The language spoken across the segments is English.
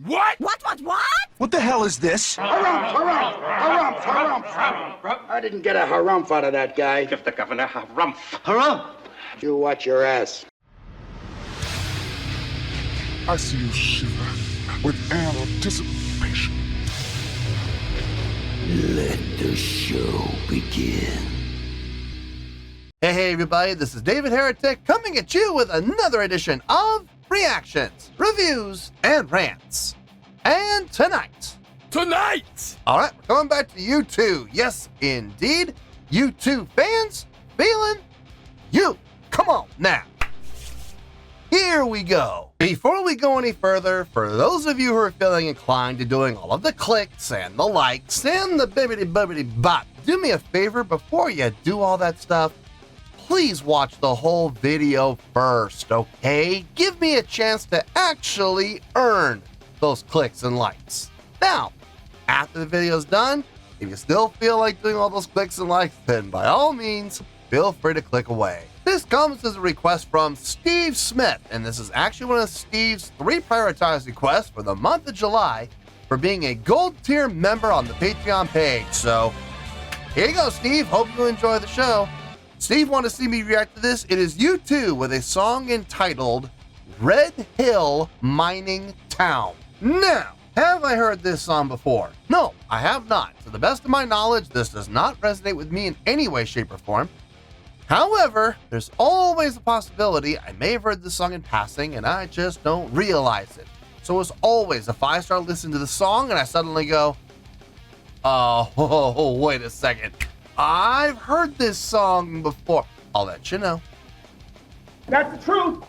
What? What? What the hell is this? Harumph. I didn't get a harumph out of that guy. Give the governor harumph. Harumph! You watch your ass. I see you shiver with anticipation. Let the show begin. Hey everybody, this is David Heretic coming at you with another edition of Reactions, Reviews, and Rants. And tonight, alright, we're coming back to U2. Yes, indeed, U2 fans feeling you. Come on now. Here we go. Before we go any further, for those of you who are feeling inclined to doing all of the clicks and the likes and the bibbidi-bobbidi-bop, do me a favor before you do all that stuff. Please watch the whole video first, okay? Give me a chance to actually earn those clicks and likes. Now, after the video's done, if you still feel like doing all those clicks and likes, then by all means, feel free to click away. This comes as a request from Steve Smith, and this is actually one of Steve's 3 prioritized requests for the month of July for being a gold tier member on the Patreon page. So, here you go, Steve. Hope you enjoy the show. Steve wanted to see me react to this. It is U2 with a song entitled Red Hill Mining Town. Now, have I heard this song before? No, I have not. To the best of my knowledge, this does not resonate with me in any way, shape, or form. However, there's always a possibility I may have heard this song in passing and I just don't realize it. So as always, if I start listening to the song and I suddenly go, oh, wait a second, I've heard this song before, I'll let you know. That's the truth.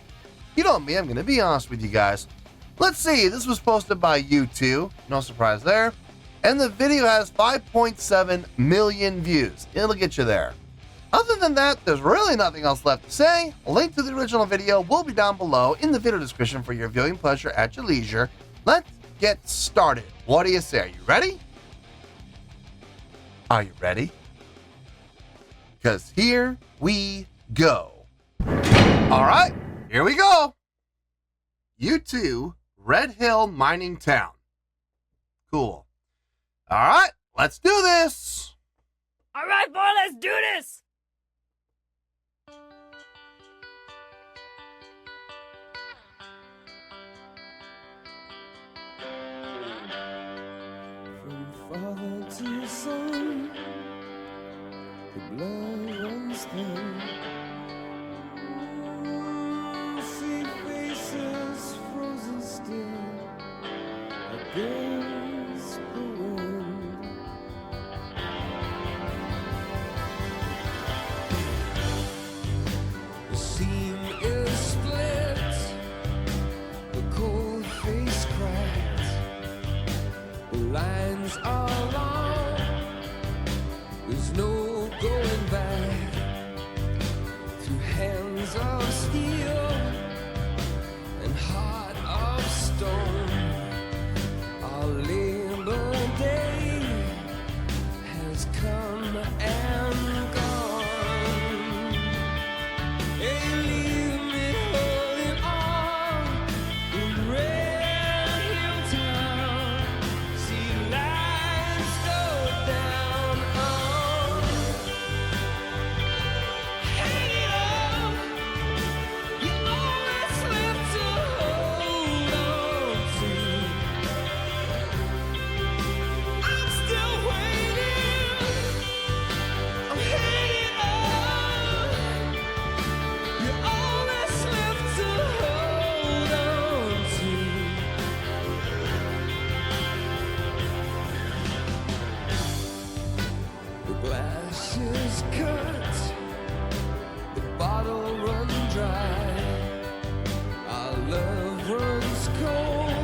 You know me, I'm going to be honest with you guys. Let's see, this was posted by U2, no surprise there, and the video has 5.7 million views. It'll get you there. Other than that, there's really nothing else left to say. A link to the original video will be down below in the video description for your viewing pleasure at your leisure. Let's get started. What do you say? Are you ready? Are you ready? Because here we go. All right, here we go. U2, Red Hill Mining Town. Cool. All right, let's do this. All right, boy, let's do this. From father to son, the blood runs thin. See faces frozen still against the wind. The seam is split, the cold face cracks, the lines are long, there's no going back. Through hands of steel and heart of stone, our Labor Day has come and gone. Hey, leave me holding on in Red Hill Town. See lights go down on. Hang it up, you always left to hold on to. I'm still waiting, I'm hanging on. You always left to hold on to. The glass is cut, the bottle run dry, our love runs cold.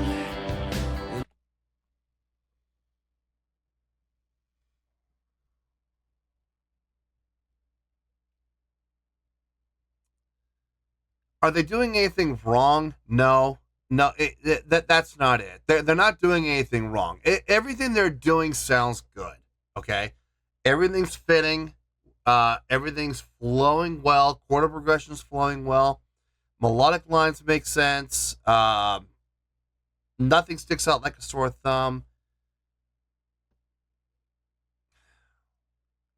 Are they doing anything wrong? No, that's not it. They're not doing anything wrong. Everything they're doing sounds good. Okay, everything's fitting. Everything's flowing well. Chord progression's flowing well. Melodic lines make sense. Nothing sticks out like a sore thumb.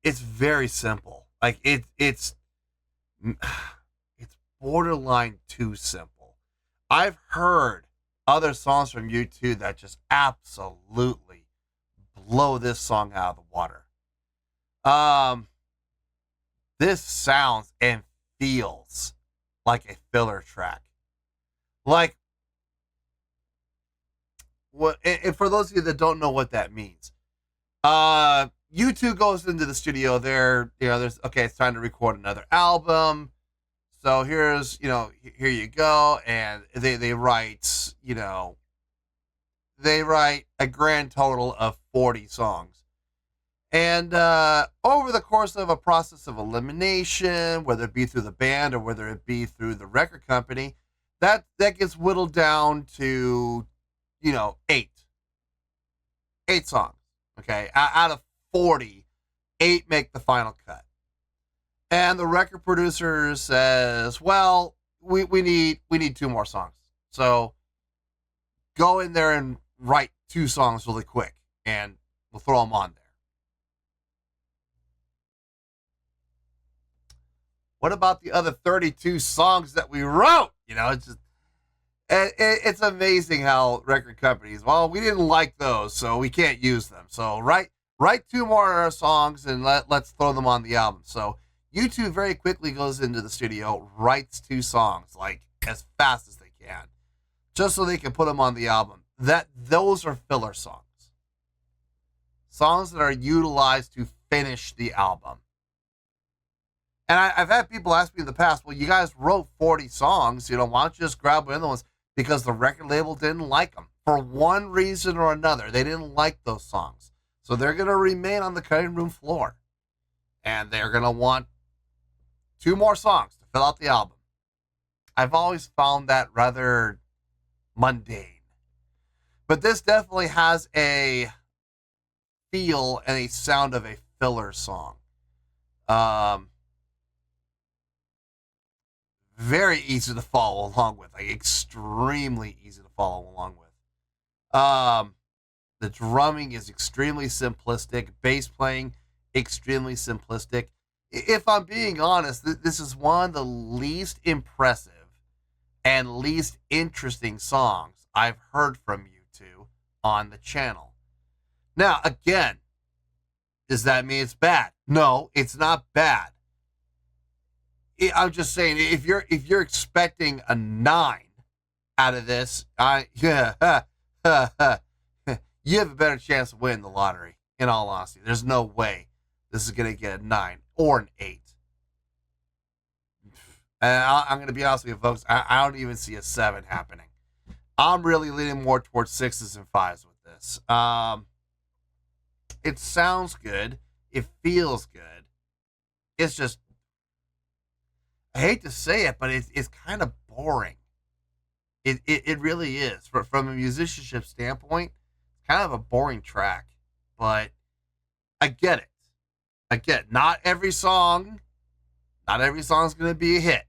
It's very simple. Like it's borderline too simple. I've heard other songs from U2 that just absolutely blow this song out of the water. This sounds and feels like a filler track. Like, what? And for those of you that don't know what that means, U2 goes into the studio. There's okay, it's time to record another album. So here you go, and they write, they write a grand total of 40 songs. And over the course of a process of elimination, whether it be through the band or whether it be through the record company, that gets whittled down to, 8 songs. Okay, out of 40, 8 make the final cut. And the record producer says, well, we need 2 more songs. So go in there and write 2 songs really quick, and we'll throw them on there. What about the other 32 songs that we wrote? It's amazing how record companies, well, we didn't like those, so we can't use them. So write 2 more songs and let's throw them on the album. So U2 very quickly goes into the studio, writes 2 songs, like as fast as they can, just so they can put them on the album. Those are filler songs. Songs that are utilized to finish the album. And I've had people ask me in the past, well, you guys wrote 40 songs, why don't you just grab one of the ones? Because the record label didn't like them. For one reason or another, they didn't like those songs. So they're going to remain on the cutting room floor. And they're going to want 2 more songs to fill out the album. I've always found that rather mundane. But this definitely has a feel and a sound of a filler song. Very easy to follow along with, like extremely easy to follow along with. The drumming is extremely simplistic. Bass playing, extremely simplistic. If I'm being honest, this is one of the least impressive and least interesting songs I've heard from U2 on the channel. Now, again, does that mean it's bad? No, it's not bad. I'm just saying, if you're expecting a 9 out of this, you have a better chance of winning the lottery. In all honesty, there's no way this is gonna get a 9 or an 8. And I'm gonna be honest with you, folks. I don't even see a 7 happening. I'm really leaning more towards 6s and 5s with this. It sounds good. It feels good. It's just, I hate to say it, but it's kind of boring. It really is. From a musicianship standpoint, it's kind of a boring track. But I get it. Not every song is going to be a hit.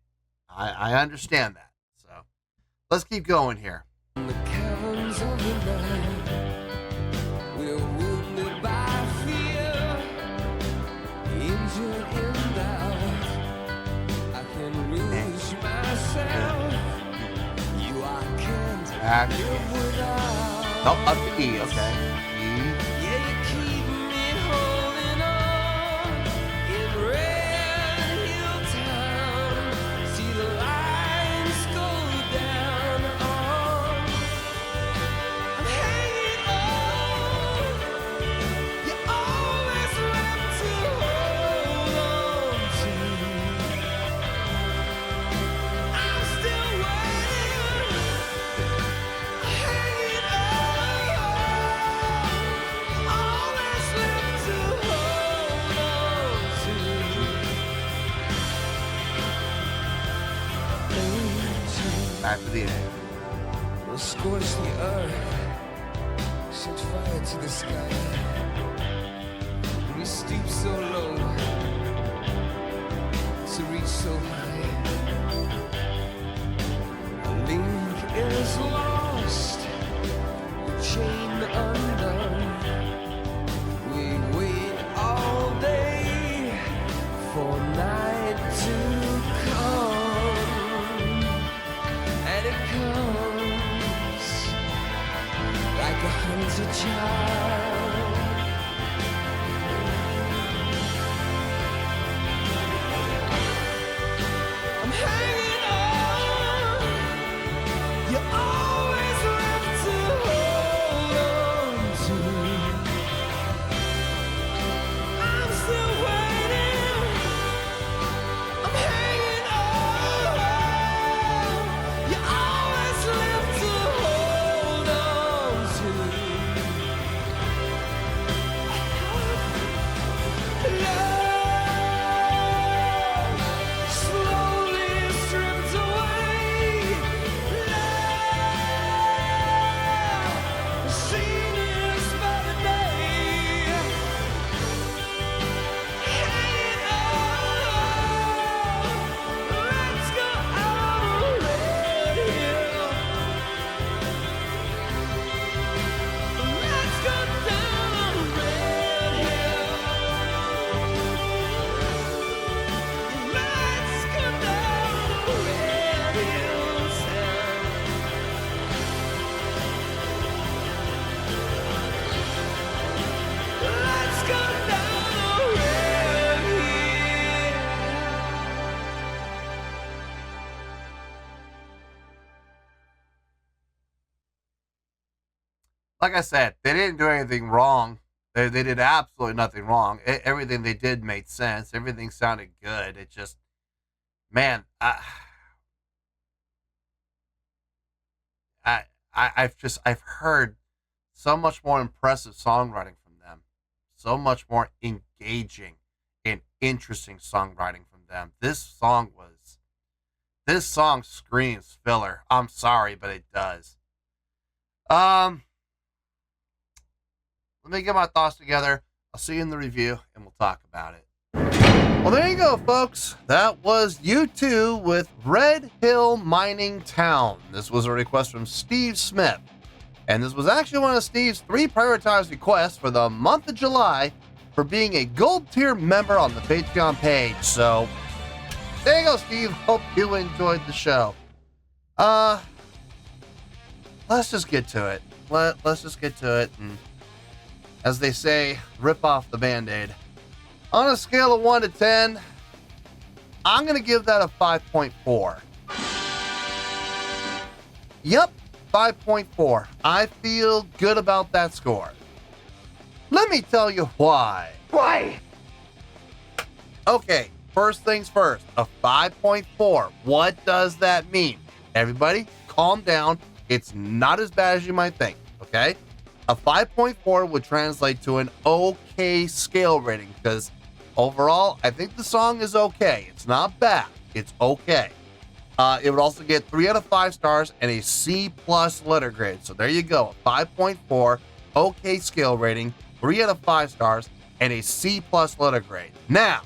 I understand that. So let's keep going here. In the caverns of the night, we're wounded by fear, injured in doubt. I can lose myself. You I can't live without. Nope, up to E, okay. Yeah, you keep me holding on in Red Hill Town. See the lines go down on. I'm hanging on. You always left to hold on to. I'm still waiting. Hanging on. Always left to hold on to. Back to the end. Will scorch the earth, set fire to the sky. We stoop so low to reach so high. A link is lost chain undone. We wait all day for night to come, and it comes like a hunted child. I'm hanging on. You always left to hold on to. I'm still waiting. I'm hanging on. You always left to hold on to. Love slowly stripped away. Love seen us by the day. Hanging on. Let's go out on a red hill. Let's go down on a red hill. Let's go down a red hillside. Let's go down a red hill. Like I said, they didn't do anything wrong. They did absolutely nothing wrong. Everything they did made sense. Everything sounded good. It just, man, I've heard so much more impressive songwriting from them, so much more engaging and interesting songwriting from them. This song screams filler. I'm sorry, but it does. Let me get my thoughts together. I'll see you in the review, and we'll talk about it. Well, there you go, folks. That was U2 with Red Hill Mining Town. This was a request from Steve Smith. And this was actually one of Steve's 3 prioritized requests for the month of July for being a gold tier member on the Patreon page. So, there you go, Steve. Hope you enjoyed the show. Let's just get to it. Let's just get to it. And as they say, rip off the Band-Aid. On a scale of 1 to 10, I'm going to give that a 5.4. Yep, 5.4. I feel good about that score. Let me tell you why. Why? Okay, first things first, a 5.4. What does that mean? Everybody, calm down. It's not as bad as you might think, okay? A 5.4 would translate to an okay scale rating because overall, I think the song is okay. It's not bad. It's okay. It would also get 3 out of 5 stars and a C+ letter grade. So there you go. A 5.4, okay scale rating, 3 out of 5 stars, and a C+ letter grade. Now,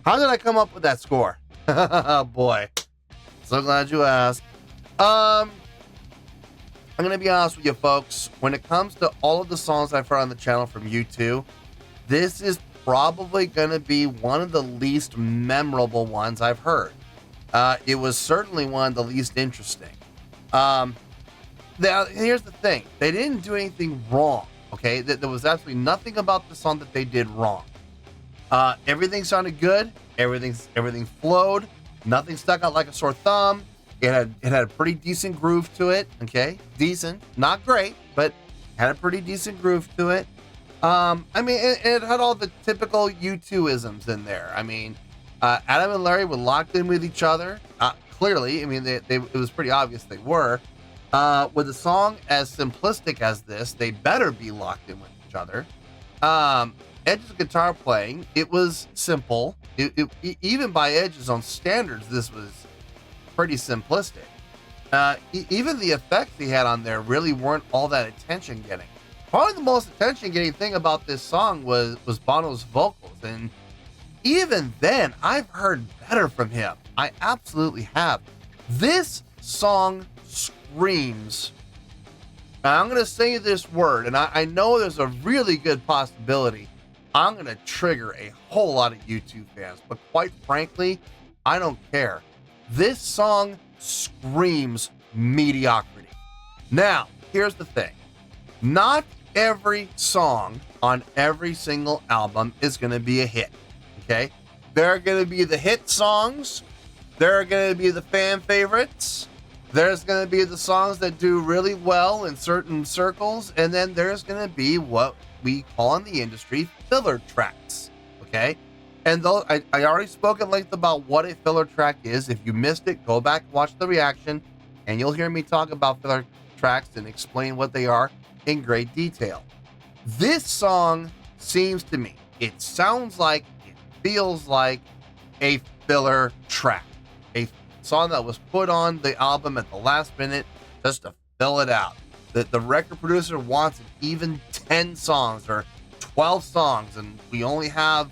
how did I come up with that score? Boy, so glad you asked. I'm going to be honest with you, folks. When it comes to all of the songs I've heard on the channel from U2, this is probably going to be one of the least memorable ones I've heard. It was certainly one of the least interesting. Now, here's the thing. They didn't do anything wrong, okay? There was absolutely nothing about the song that they did wrong. Everything sounded good. Everything flowed. Nothing stuck out like a sore thumb. It had a pretty decent groove to it, okay? Decent, not great, but had a pretty decent groove to it. I mean, it had all the typical U2-isms in there. I mean, Adam and Larry were locked in with each other. Clearly, I mean, it was pretty obvious they were. With a song as simplistic as this, they better be locked in with each other. Edge's guitar playing, it was simple. Even by Edge's own standards, this was pretty simplistic. Even the effects he had on there really weren't all that attention-getting. Probably the most attention-getting thing about this song was Bono's vocals, and even then, I've heard better from him. I absolutely have. This song screams I'm going to say this word, and I know there's a really good possibility I'm going to trigger a whole lot of YouTube fans, but quite frankly, I don't care. This song screams mediocrity. Now, here's the thing. Not every song on every single album is going to be a hit, okay? There are going to be the hit songs. There are going to be the fan favorites. There's going to be the songs that do really well in certain circles. And then there's going to be what we call in the industry filler tracks, okay? And though I already spoke at length about what a filler track is. If you missed it, go back and watch the reaction, and you'll hear me talk about filler tracks and explain what they are in great detail. This song seems to me, it sounds like, it feels like a filler track. A song that was put on the album at the last minute just to fill it out. The record producer wants even 10 songs or 12 songs, and we only have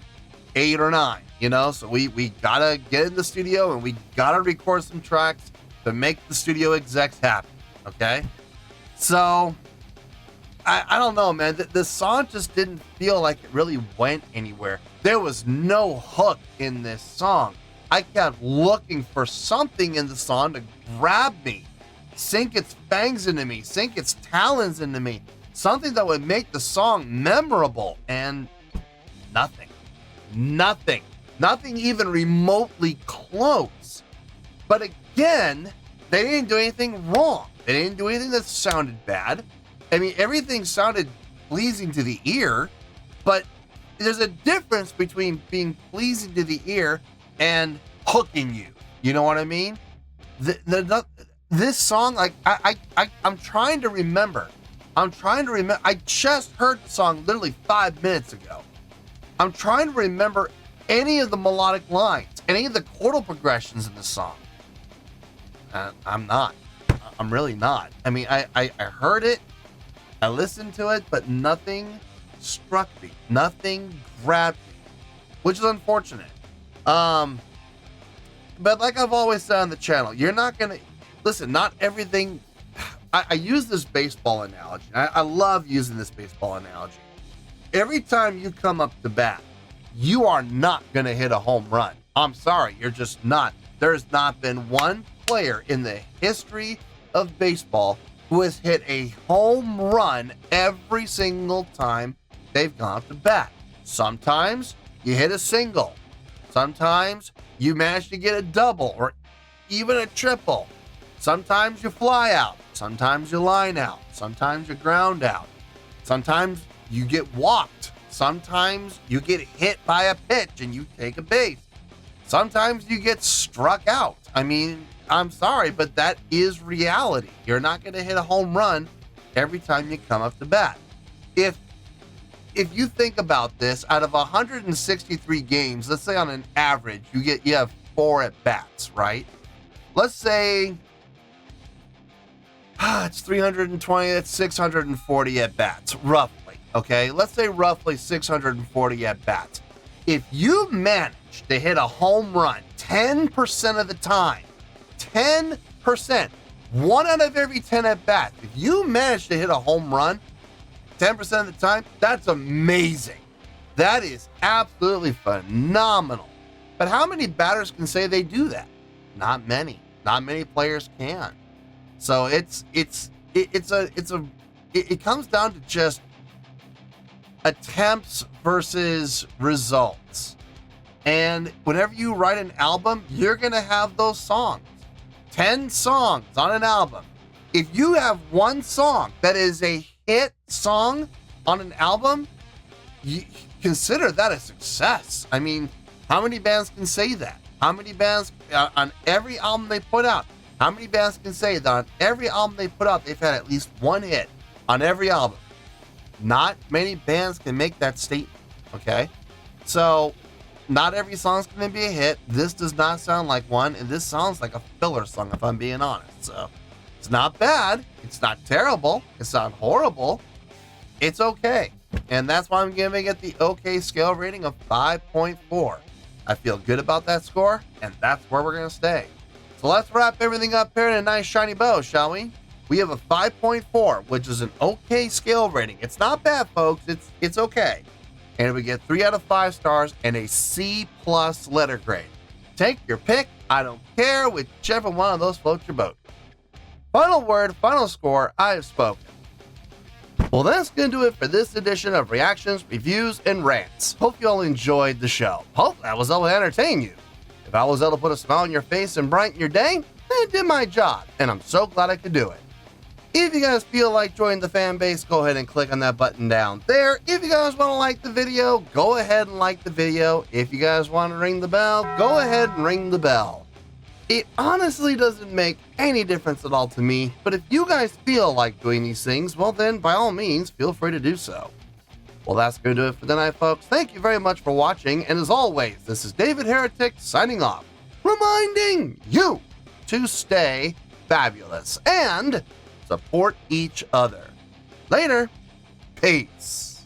8 or 9, you know? So we gotta get in the studio and we gotta record some tracks to make the studio execs happy, okay? So, I don't know, man. The song just didn't feel like it really went anywhere. There was no hook in this song. I kept looking for something in the song to grab me, sink its fangs into me, sink its talons into me, something that would make the song memorable, and nothing even remotely close. But again, they didn't do anything wrong. They didn't do anything that sounded bad. I mean, everything sounded pleasing to the ear, but there's a difference between being pleasing to the ear and hooking you. You know what I mean? This song, like, I'm trying to remember. I just heard the song literally 5 minutes ago. I'm trying to remember any of the melodic lines, any of the chordal progressions in the song. I'm not. I'm really not. I mean, I heard it, I listened to it, but nothing struck me. Nothing grabbed me, which is unfortunate. But like I've always said on the channel, you're not going to... Listen, not everything... I use this baseball analogy. I love using this baseball analogy. Every time you come up to bat, you are not going to hit a home run. I'm sorry, you're just not. There's not been one player in the history of baseball who has hit a home run every single time they've gone up to bat. Sometimes you hit a single. Sometimes you manage to get a double or even a triple. Sometimes you fly out. Sometimes you line out. Sometimes you ground out. Sometimes you get walked. Sometimes you get hit by a pitch and you take a base. Sometimes you get struck out. I mean, I'm sorry, but that is reality. You're not going to hit a home run every time you come up to bat. If you think about this, out of 163 games, let's say on an average, you have 4 at bats, right? Let's say it's 320, that's 640 at bats, roughly. Okay, let's say roughly 640 at bats. If you manage to hit a home run 10% of the time, 10%, 1 out of every 10 at bats, if you manage to hit a home run 10% of the time, that's amazing. That is absolutely phenomenal. But how many batters can say they do that? Not many. Not many players can. So it comes down to just attempts versus results. And whenever you write an album, you're going to have those songs. 10 songs on an album. If you have one song that is a hit song on an album, you consider that a success. I mean, how many bands can say that? How many bands on every album they put out? How many bands can say that on every album they put out, they've had at least one hit on every album? Not many bands can make that statement, okay? So, not every song's going to be a hit. This does not sound like one, and this sounds like a filler song, if I'm being honest. So, it's not bad. It's not terrible. It's not horrible. It's okay. And that's why I'm giving it the okay scale rating of 5.4. I feel good about that score, and that's where we're going to stay. So let's wrap everything up here in a nice shiny bow, shall we? we have a 5.4, which is an okay scale rating. It's not bad, folks. It's okay. And we get 3 out of 5 stars and a C+ letter grade. Take your pick. I don't care, whichever one of those floats your boat. Final word, final score, I have spoken. Well, that's going to do it for this edition of Reactions, Reviews, and Rants. Hope you all enjoyed the show. Hope I was able to entertain you. If I was able to put a smile on your face and brighten your day, then I did my job, and I'm so glad I could do it. If you guys feel like joining the fan base, go ahead and click on that button down there. If you guys want to like the video, go ahead and like the video. If you guys want to ring the bell, go ahead and ring the bell. It honestly doesn't make any difference at all to me, but if you guys feel like doing these things, well then, by all means, feel free to do so. Well, that's going to do it for tonight, folks. Thank you very much for watching, and as always, this is David Heretic signing off, reminding you to stay fabulous and support each other. Later. Peace.